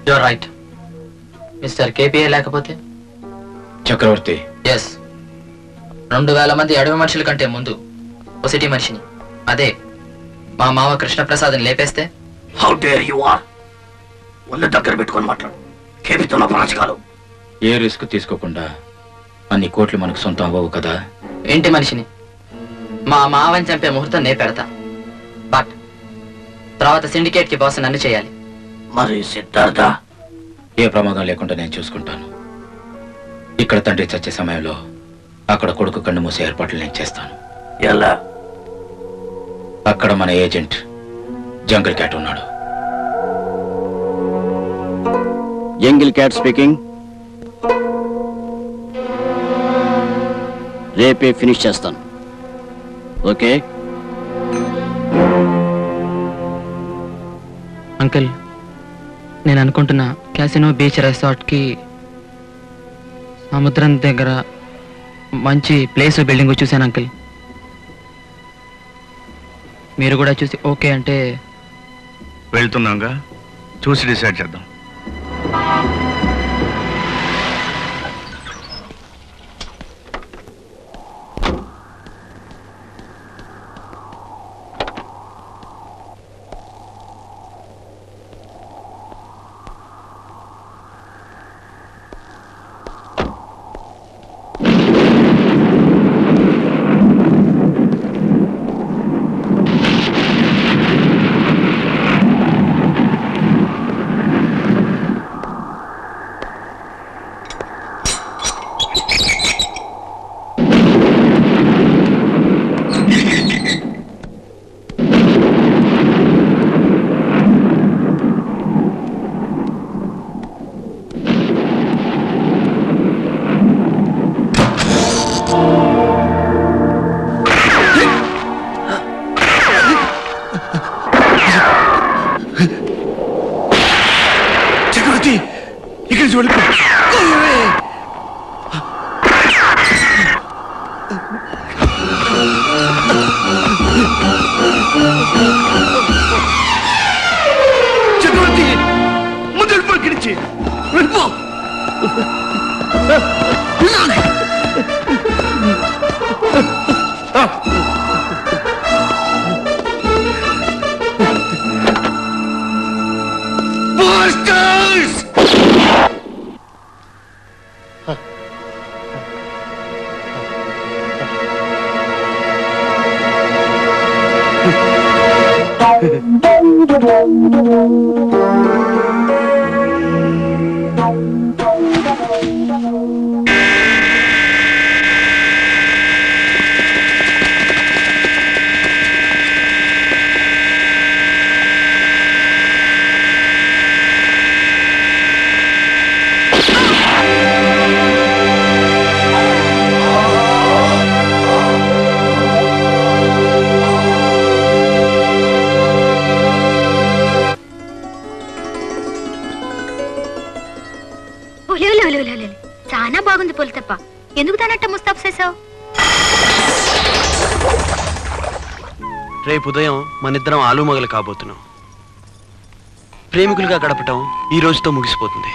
You're right. Mister kPa లేకపోతే చక్రవర్తి. Yes, 2000 మంది అడవి మనుషుల కంటే ముందు ఓ సిటీ మనిషిని, అదే మా మామ కృష్ణప్రసాద్ని లేపేస్తే? How dare you are! ఒళ్ళు దగ్గర పెట్టుకొని మాట్లాడు. కేపీతో నా పరాజకాలు. ఏ రిస్క్ తీసుకోకుండా అన్ని కోట్లు మనకు సొంతం అవ్వవు కదా. ఇంటి మనిషిని మా మావని చంపే ముహూర్తం నే పెడతా. బట్ తర్వాత సిండికేట్ కి బాస్ నన్ను చేయాలి. మరి సిద్ధార్థ? ఏ ప్రమాదం లేకుండా నేను చూసుకుంటాను. ఇక్కడ తండ్రి చచ్చే సమయంలో అక్కడ కొడుకు కన్ను మూసే ఏర్పాట్లు నేను చేస్తాను. ఎలా? అక్కడ మన ఏజెంట్ జంగిల్ క్యాట్ ఉన్నాడు. Jungle cat speaking. రేపే ఫినిష్ చేస్తాను. ఓకే అంకుల్, నేను అనుకుంటున్నా క్యాసినో బీచ్ రిసార్ట్కి సముద్రం దగ్గర మంచి ప్లేస్ బిల్డింగ్ చూశాను అంకుల్. మీరు కూడా చూసి ఓకే అంటే వెళ్తున్నాగా, చూసి డిసైడ్ చేద్దాం. చాలా బాగుంది పొలితప్ప. ఎందుకు దానట్ట ముస్తాబు చేసావు? రేపు ఉదయం మనిద్దరం ఆలుమగలు కాబోతున్నాం. ప్రేమికులుగా గడపటం ఈ రోజుతో ముగిసిపోతుంది.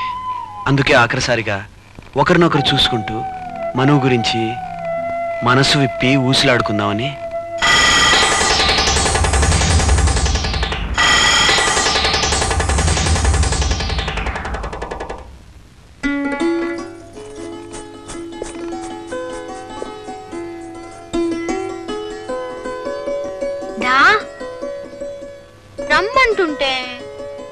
అందుకే ఆఖరిసారిగా ఒకరినొకరు చూసుకుంటూ మనువు గురించి మనసు విప్పి ఊసులాడుకుందామని. రమ్మంటుంటే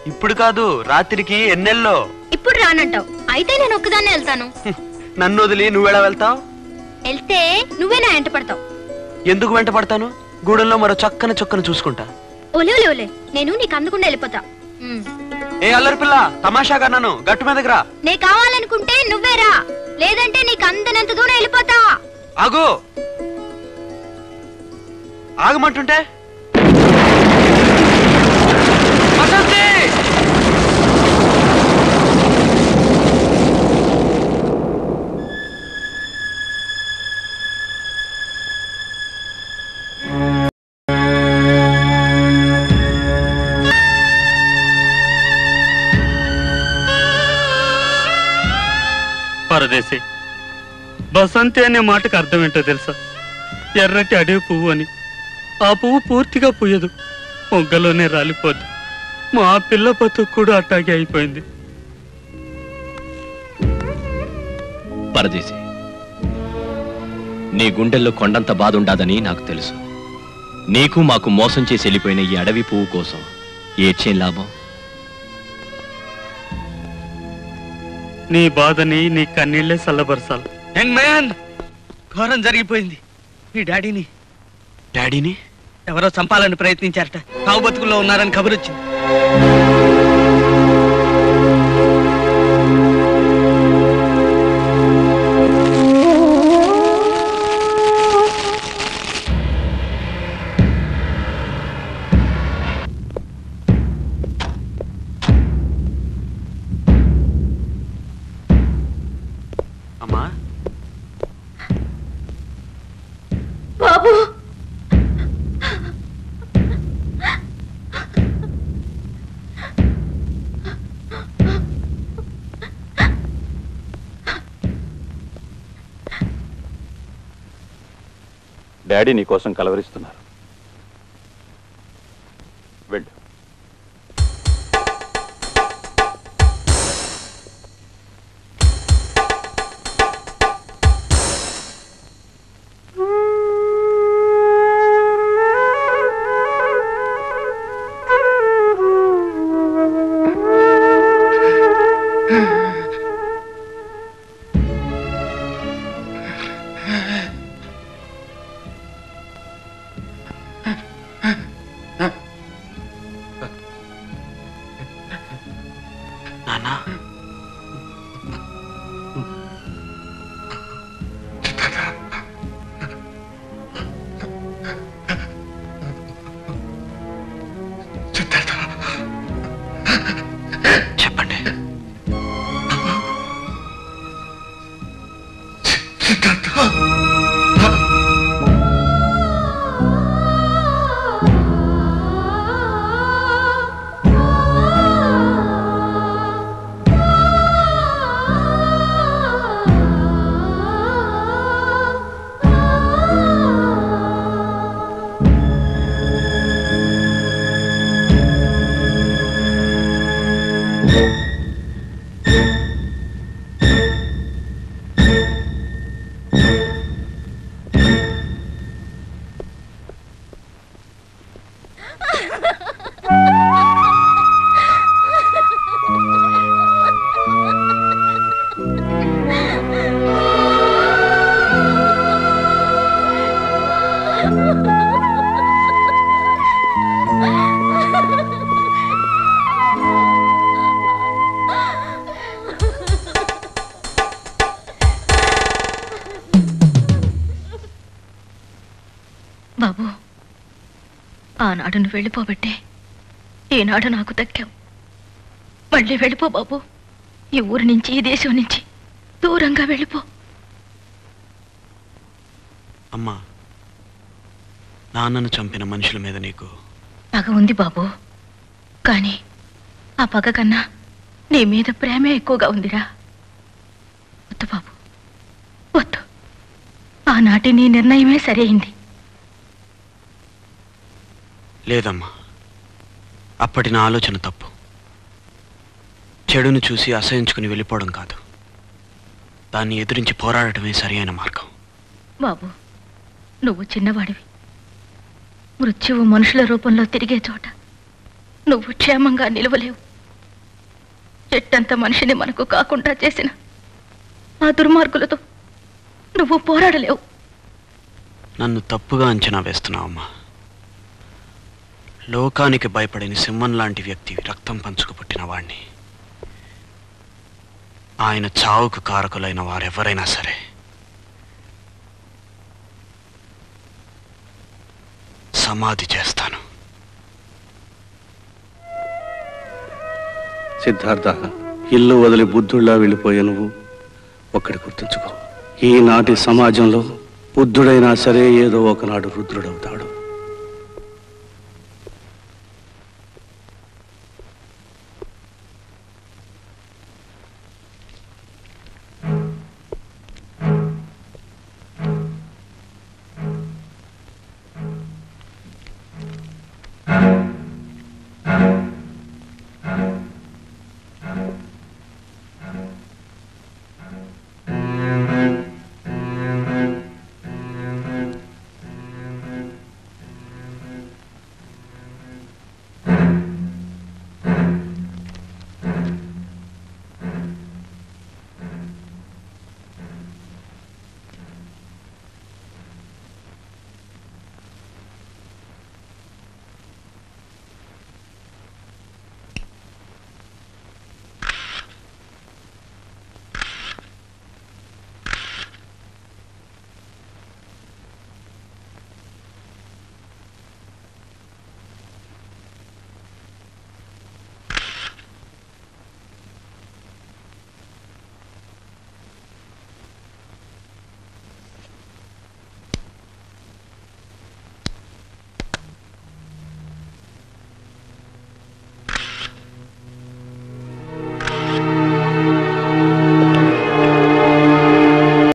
ఇప్పుడు కాదు, రాత్రికి ఎన్నెల్లో. ఇప్పుడు రానంటావు, అయితే నేను ఒక్కదాన్నే వెళ్తాను. నన్ను వదిలి నువ్వెలా వెళ్తావు? వెళ్తే నువ్వే నా వెంట పడతావు. ఎందుకు వెంట పడతాను? గూడెంలో మరో చక్కని చొక్కను చూసుకుంటా. ఓలే ఓలే ఓలే, నేను నీకు అందకుండా వెళ్ళిపోతా. ఏ అల్లరి పిల్ల, తమాషాగా నన్ను గట్టు మీదకి రా. నే కావాలనుకుంటే నువ్వే రా, లేదంటే నీకు అందనంత దూరం వెళ్ళిపోతా. ఆగు, ఆగమంటుంటే. పరదేశి, బసంతి అనే మాటకు అర్థం ఏంటో తెలుసా? ఎర్రటి అడవి పువ్వు అని. ఆ పువ్వు పూర్తిగా పూయదు, మొగ్గలోనే రాలిపోద్ది. మా పిల్ల బతుకు కూడా అట్టాగే అయిపోయింది. పరదేశి, నీ గుండెల్లో కొండంత బాధ ఉండాదని నాకు తెలుసు. నీకు మాకు మోసం చేసి వెళ్ళిపోయిన ఈ అడవి పువ్వు కోసం ఏడ్చేం లాభం? నీ బాధని నీ కన్నీళ్లే చల్లబరచాలి. యంగ్ మ్యాన్, ఘోరం జరిగిపోయింది. మీ డాడీని ఎవరో చంపాలని ప్రయత్నించారట. కావు బతుకుల్లో ఉన్నారని కబురు వచ్చింది. అమ్మా, బాబు, డాడీ నీ కోసం కలవరిస్తున్నారు. వెళ్ళు. నాన్నా, చెప్పండి. బాబు, ఆనాడు నువ్వు వెళ్ళిపోబట్టే ఈనాడు నాకు దక్కావు. మళ్ళీ వెళ్ళిపో బాబు. ఈ ఊరి నుంచి, ఈ దేశం నుంచి దూరంగా వెళ్ళిపో. అమ్మా, నాన్నను చంపిన మనుషుల మీద నీకు పగ ఉంది బాబు, కానీ ఆ పగ కన్నా నీ మీద ప్రేమే ఎక్కువగా ఉందిరా. వద్దు బాబు, వద్దు. ఆనాటి నీ నిర్ణయమే సరైంది. లేదమ్మా, అప్పటి నా ఆలోచన తప్పు. చెడును చూసి అసహించుకుని వెళ్ళిపోవడం కాదు, దాన్ని ఎదిరించి పోరాడటమే సరైన మార్గం. బాబు, నువ్వు చిన్నవాడివి. మృత్యువు మనుషుల రూపంలో తిరిగే చోట నువ్వు క్షేమంగా నిలవలేవు. చెట్టంత మనిషిని మనకు కాకుండా చేసిన ఆ దుర్మార్గులతో నువ్వు పోరాడలేవు. నన్ను తప్పుగా అంచనా వేస్తున్నావమ్మా. లోకానికి భయపడిన సింహం లాంటి వ్యక్తి రక్తం పంచుకు పుట్టిన వాణ్ణి. ఆయన చావుకు కారకులైన వారెవరైనా సరే సమాధి చేస్తాను. సిద్ధార్థ, ఇల్లు వదిలి బుద్ధుళ్ళా వెళ్ళిపోయే నువ్వు ఒక్కడి గుర్తుంచుకో, ఈనాటి సమాజంలో బుద్ధుడైనా సరే ఏదో ఒకనాడు రుద్రుడవుతాడు.